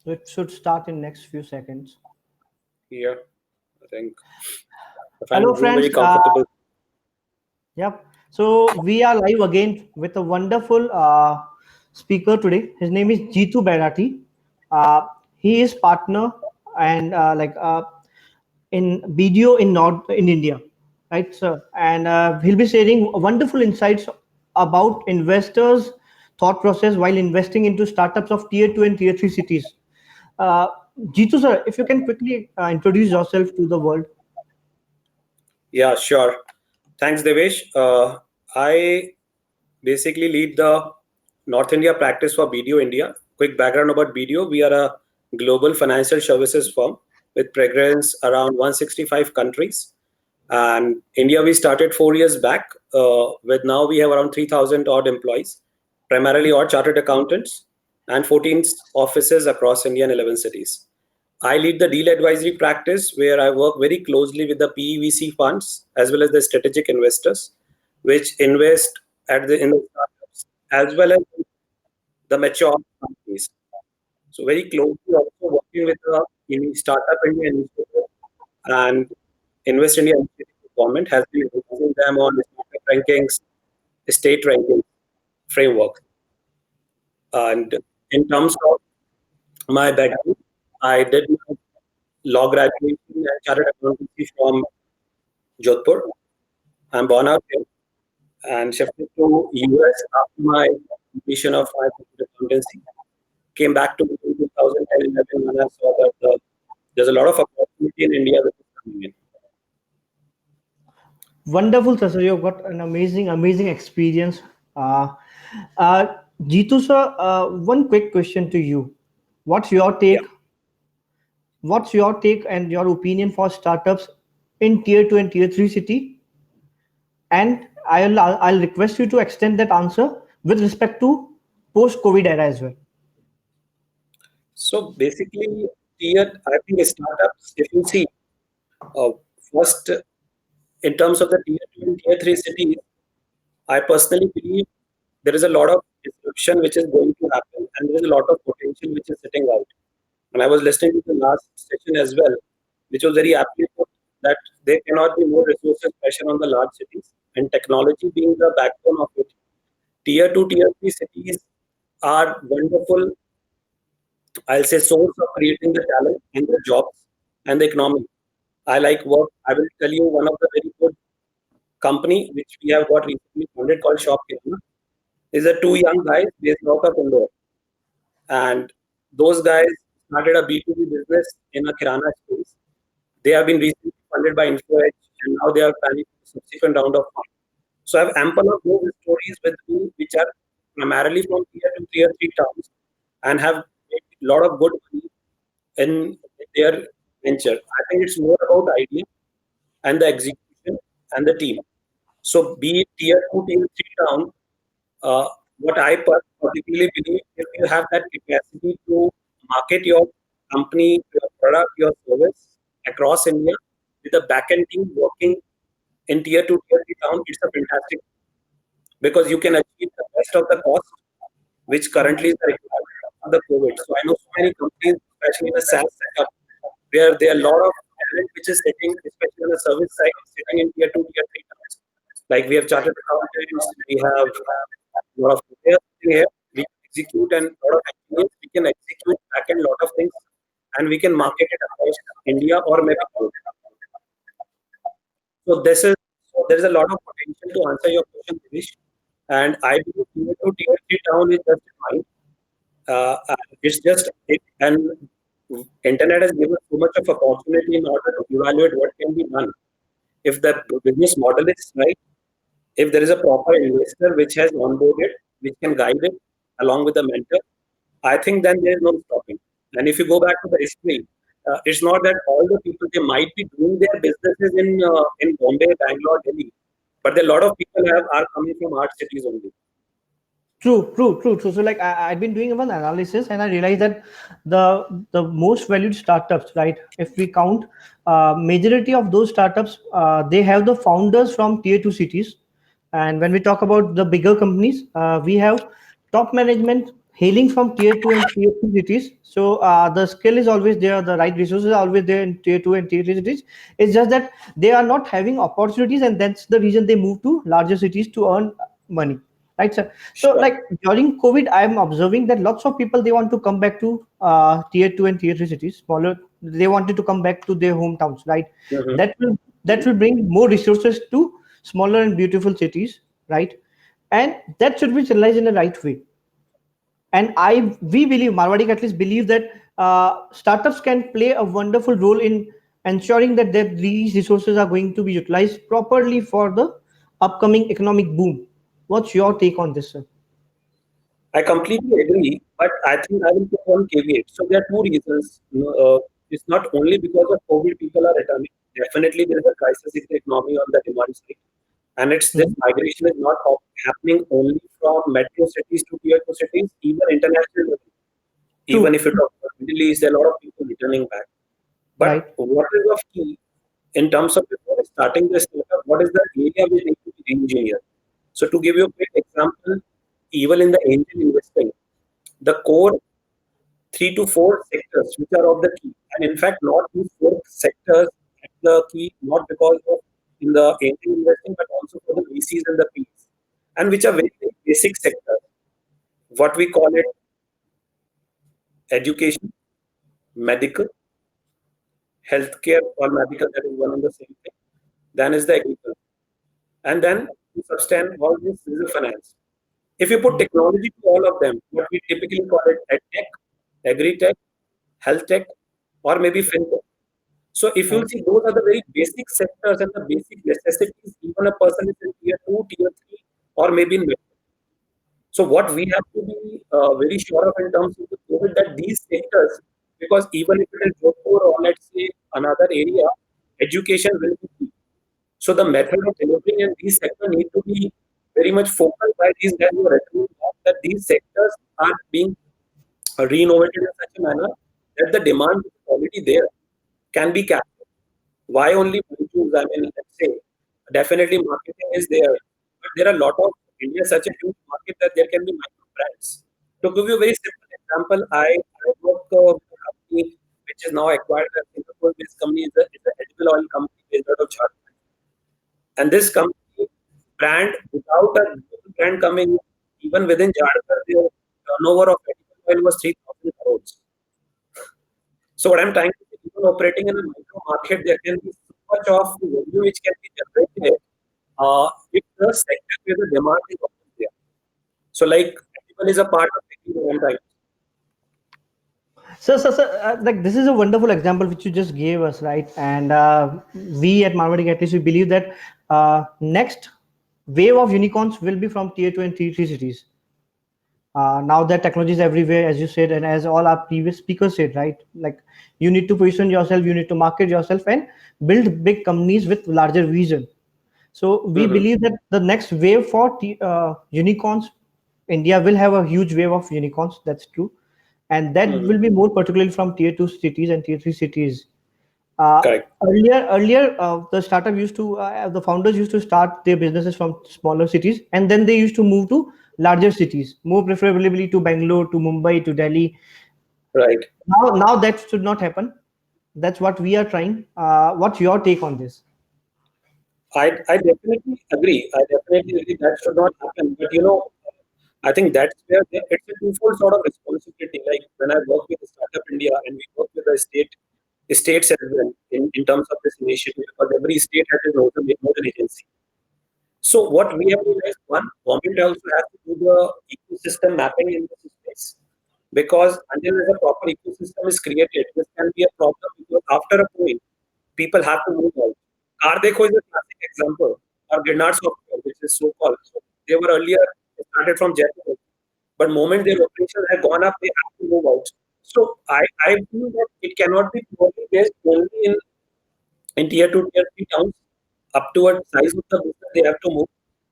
It should start in next few seconds. Yeah, I think if Hello, I'm being friends. very comfortable. Yep. So we are live again with a wonderful speaker today. His name is Jitu Bairati. Uh, he is partner and in BDO in North in India, right, sir? And he'll be sharing wonderful insights about investors' thought process while investing into startups of tier two and tier three cities. Uh, Jitu, sir, if you can quickly introduce yourself to the world. Yeah, sure. Thanks, Devesh. I basically lead the North India practice for BDO India. Quick background about BDO: we are a global financial services firm with presence around 165 countries. And India, we started 4 years back. With now we have around 3,000 odd employees, primarily all chartered accountants, and 14 offices across India in 11 cities. I lead the deal advisory practice where I work very closely with the PEVC funds as well as the strategic investors, which invest in the startups as well as the mature companies. So very closely also working with the Startup India Initiative and Invest India Initiative government has been advising them on startup rankings, state rankings framework. And in terms of my background, I did my law graduation and chartered accountancy from Jodhpur. I'm born out here and shifted to US after my completion of my chartered accountancy. Came back to 2011 when I saw that there's a lot of opportunity in India which is coming in. Wonderful, sir. So you've got an amazing experience. Uh, uh, Jitu, sir, one quick question to you. What's your Yeah. take? What's your take and your opinion for startups in tier two and tier three city? And I'll request you to extend that answer with respect to post-COVID era as well. So basically, I think startups, if you see, uh, first, in terms of the tier two and tier three cities, I personally believe there is a lot of disruption which is going to happen, and there is a lot of potential which is sitting out. And I was listening to the last session as well, which was very aptly put that there cannot be more resources pressure on the large cities, and technology being the backbone of it. Tier two, tier three cities are wonderful, I'll say, source of creating the talent and the jobs and the economy. I like work. I will tell you one of the very good company which we have got recently founded called Shop Kirana. These are two young guys based out of Indore, and those guys started a B2B business in a Kirana space. They have been recently funded by InfoEdge, and now they are planning for the subsequent round of funding. So I have ample of those stories with me, which are primarily from tier two, tier three towns, and have made a lot of good money in their venture. I think it's more about idea and the execution and the team. So be it tier two, tier three town, uh, what I particularly believe, if you have that capacity to market your company, your product, your service across India with a back-end team working in tier two, tier three town, it's a fantastic because you can achieve the best of the cost, which currently is the requirement of the COVID. So I know so many companies, especially in the SaaS setup, where there are a lot of talent which is sitting, especially on the service side, sitting in tier two, tier three towns. Like we have chartered accountants, we have a lot of players here. We can execute and a lot of engineers. We can execute back end lot of things, and we can market it across India or maybe globally. So there is a lot of potential to answer your question, Dinesh. And I believe tier two, tier three town is just fine. It's just it, and internet has given so much of opportunity in order to evaluate what can be done. If the business model is right, if there is a proper investor which has onboarded, which can guide it along with the mentor, I think then there is no stopping. And if you go back to the history, it's not that all the people they might be doing their businesses in Bombay, Bangalore, Delhi, but a lot of people are coming from art cities only. True. So like I've been doing one analysis and I realized that the most valued startups, right? If we count, majority of those startups, they have the founders from tier two cities. And when we talk about the bigger companies, we have top management hailing from tier 2 and tier 3 cities. So the skill is always there, the right resources are always there in tier 2 and tier 3 cities. It's just that they are not having opportunities, and that's the reason they move to larger cities to earn money. Right, sir. So, Sure. like during COVID, I am observing that lots of people they want to come back to tier 2 and tier 3 cities, smaller. They wanted to come back to their hometowns, right? Mhm. That will that will bring more resources to smaller and beautiful cities, right? And that should be channelized in the right way. And we believe, Marwadi at least believe that startups can play a wonderful role in ensuring that these resources are going to be utilized properly for the upcoming economic boom. What's your take on this, sir? I completely agree, but I think I will put one caveat. So there are two reasons. It's not only because of COVID people are returning. Definitely, there is a crisis in the economy on the demand side, and it's this Mhm. migration is not happening only from metro cities to tier two cities, even international level. Even True. if you talk about Middle East, there are a lot of people returning back. But Right. what is of key in terms of before starting this startup, what is the area we need to be engineered? So to give you a quick example, even in the angel investing, the core 3 to 4 sectors which are of the key, and in fact, not these 4 sectors at the key, not because of in the angel investing, but also for the VCs and the Ps, and which are very, very basic sectors. What we call it education, medical, healthcare, or medical, that is one and the same thing. Then is the agriculture. And then to sustain all this is the finance. If you put Mhm. technology to all of them, what we typically call it edtech, agri-tech, health tech, or maybe fintech. So if you Right. see, those are the very basic sectors and the basic necessities. Even a person is in tier two, tier three, or maybe in metro. So what we have to be very sure of in terms of the COVID that these sectors, because even if it is Jodhpur or let's say another area, education will be key. So the method of delivering in these sectors need to be very much focused by these guys who are recommending that these sectors are being renovated in such a manner that the demand which is already there can be captured. Why only choose? I mean, let's say definitely marketing is there, but there are a lot of India is such a huge market that there can be micro brands. To give you a very simple example, I work with a company which is now acquired a Singapore-based company. It's a edible oil company based out of Jharkhand. And this company brand, without a global brand coming, even within Jharkhand, their turnover of edible oil was 3,000 crores. So what I'm trying to say, even operating in a micro market, there can be so much of value which can be generated if the sector where the demand is always there. So like edible is a part of taking the time. Like this is a wonderful example which you just gave us, right? And we at Marketing at least we believe that next wave of unicorns will be from tier 2 and tier 3 cities. Now that technology is everywhere, as you said, and as all our previous speakers said, right? Like you need to position yourself, you need to market yourself, and build big companies with larger vision. So we Mm-hmm. believe that the next wave for unicorns, India will have a huge wave of unicorns. That's true, and that Mm-hmm. will be more particularly from tier 2 cities and tier 3 cities. Uh, Correct. earlier, the startup used to, the founders used to start their businesses from smaller cities, and then they used to move to larger cities, more preferably to Bangalore, to Mumbai, to Delhi. Right. Now that should not happen. That's what we are trying. What's your take on this? I definitely agree. I definitely agree that should not happen. But I think that's where it's a twofold sort of responsibility. Like when I work with Startup India and we work with the states as well in terms of this initiative, because every state has its own agency. So what we have realized, one, government also has to do the ecosystem mapping in this space. Because until there's a proper ecosystem is created, this can be a problem because after a point, people have to move out. Car Dekho is a classic example, or Gennard Software, which is so called. So they were earlier started from Jaipur, but moment their operations have gone up, they have to move out. So I feel that it cannot be purely based only in tier two, tier three towns, up to a size of the business they have to move.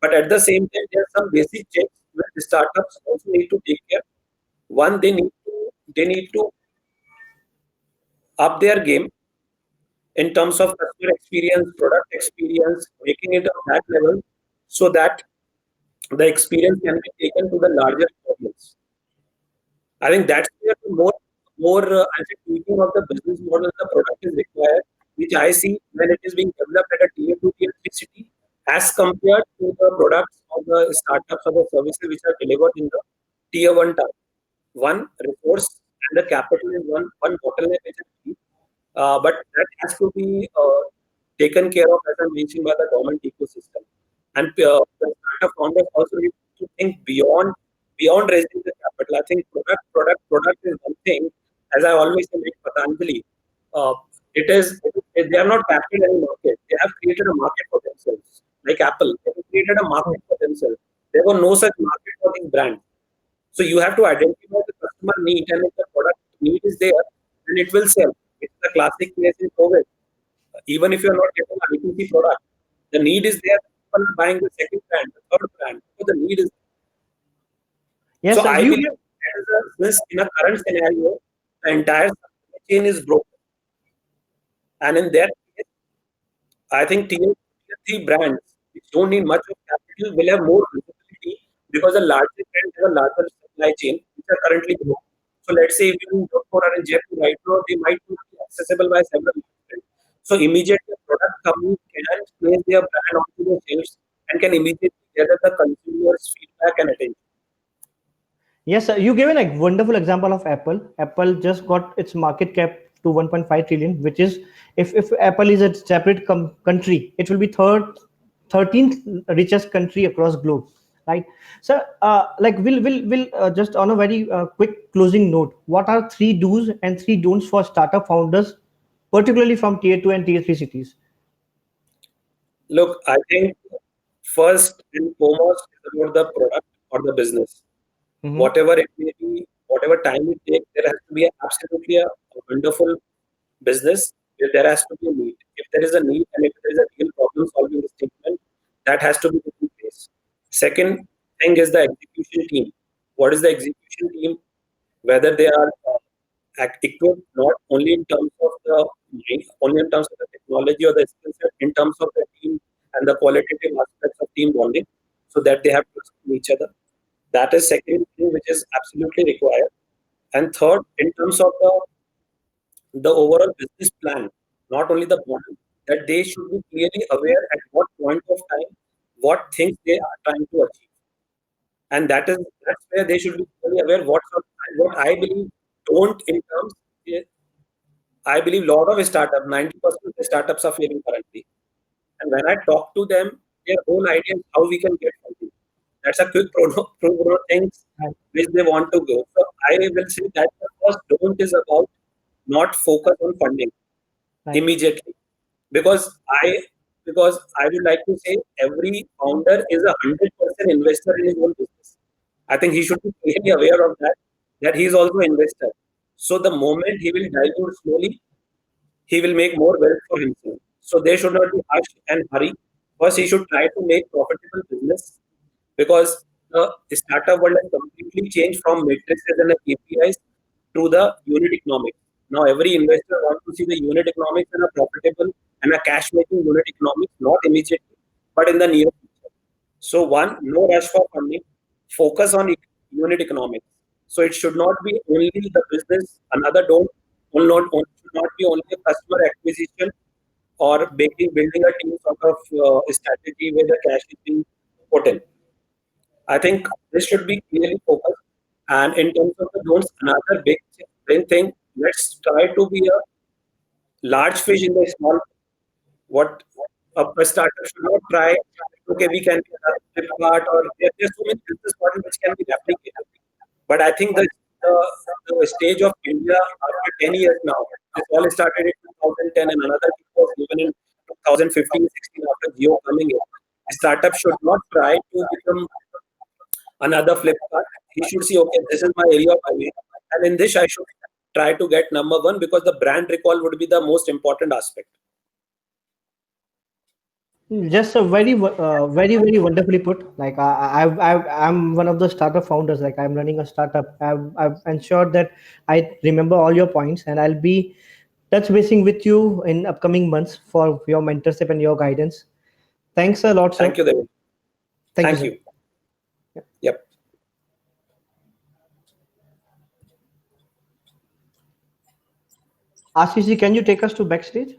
But at the same time, there are some basic checks that the startups also need to take care. One, they need to up their game in terms of customer experience, product experience, making it on that level so that the experience can be taken to the larger audience. I think that's where the more I think tweaking of the business model, the product is required, which I see when it is being developed at a tier two, tier three city, as compared to the products or the startups or the services which are delivered in the tier one town. One resource and the capital is one bottleneck which is key. But that has to be taken care of, as I mentioned, by the government ecosystem. And the startup founders also need to think beyond raising the capital. I think product is one thing. As I always say, like Patanjali, uh, they are not captured any market. They have created a market for themselves. Like Apple, they have created a market for themselves. There was no such market for these brands. So you have to identify the customer need, and if the product need is there, then it will sell. It's the classic case in COVID. Even if you're not getting a B2C product, the need is there. People are buying the second brand, the third brand, so the need is there. So Yes, I you believe give. this in a current scenario, the entire supply chain is broken. And in that case, I think tier three brands which don't need much of capital will have more visibility because the larger brands have a larger supply chain which are currently growing. So let's say if you in Jodhpur or in Jaipur right now, they might not be accessible by several brands. So immediately a product company can place their brand onto the shelves and can immediately gather the consumers' feedback and attention. Yes, you gave a wonderful example of Apple. Apple just got its market cap to 1.5 trillion, which is, if Apple is a separate country, it will be 13th richest country across globe, right? So, will just on a very quick closing note, what are three do's and three don'ts for startup founders, particularly from tier two and tier three cities? Look, I think first and foremost is about the product or the business. Mm-hmm. Whatever it may be, whatever time it takes, there has to be absolutely a wonderful business where there has to be a need. If there is a need and if there is a real problem solving statement, that has to be taken place. Second thing is the execution team. What is the execution team? Whether they are equipped not only in terms of the mind, only in terms of the technology or the skill set, in terms of the team and the qualitative aspects of team bonding, so that they have trust in each other. That is second thing which is absolutely required. And third, in terms of the overall business plan, not only the model, that they should be clearly aware at what point of time, what things they are trying to achieve. And that's where they should be clearly aware what I believe don't in terms I believe a lot of startups, 90% of the startups are failing currently. And when I talk to them, their whole idea is how we can get funding. That's a quick pro things Right. which they want to go. So I will say that the first don't is about not focus on funding Right. immediately. Because I because I would like to say every founder is 100% investor in his own business. I think he should be clearly aware of that he is also an investor. So the moment he will dilute slowly, he will make more wealth for himself. So they should not be rushed and hurry. First, he should try to make profitable business because the startup world has completely changed from matrices and the KPIs to the unit economics. Now, every investor wants to see the unit economics and a profitable and a cash making unit economics, not immediately, but in the near future. So, one, no rush for funding, focus on unit economics. So, it should not be only the business, another don't, should not be only a customer acquisition or building a team sort of strategy where the cash is being put in. I think this should be clearly focused. And in terms of the don'ts, another big thing, let's try to be a large fish in the small. What a startup should not try. Okay, we can be a Flipkart or there's so many business models which can be replicated. But I think the stage of India after 10 years now, this all started in 2010 and another thing was given in 2015-16 after Geo coming in. A startup should not try to become another Flipkart. He should see, okay, this is my area of highway. And in this, I should try to get number one because the brand recall would be the most important aspect. Just a very wonderfully put. Like I'm one of the startup founders. Like I'm running a startup. I've ensured that I remember all your points, and I'll be touch basing with you in upcoming months for your mentorship and your guidance. Thanks a lot, sir. Thank you, David. Thank you, Thank sir. you. Yep. Ashish ji, can you take us to backstage?